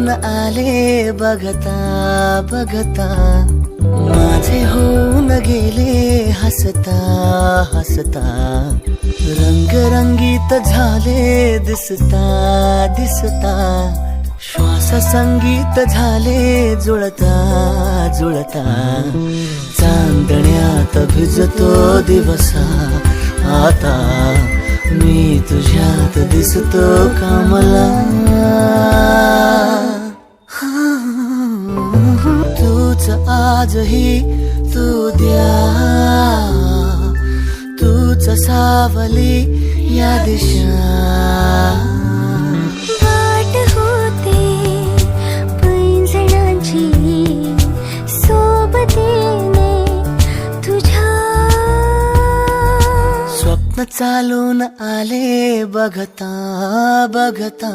चालून आले बघता बघता, माझे होऊन गेले हसता हसता, रंगरंगीत झाले दिसता दिसता, श्वास संगीत झाले जुळता जुळता, चांदण्यात भिजतो दिवसा आता, मी तुझ्यात दिसतो कमला. तूच आजही तू द्या, तूच सावली या दिशा. वाट होते पैंजणांची सोबतीने तुझ्या, स्वप्न चालून आले बघता बघता.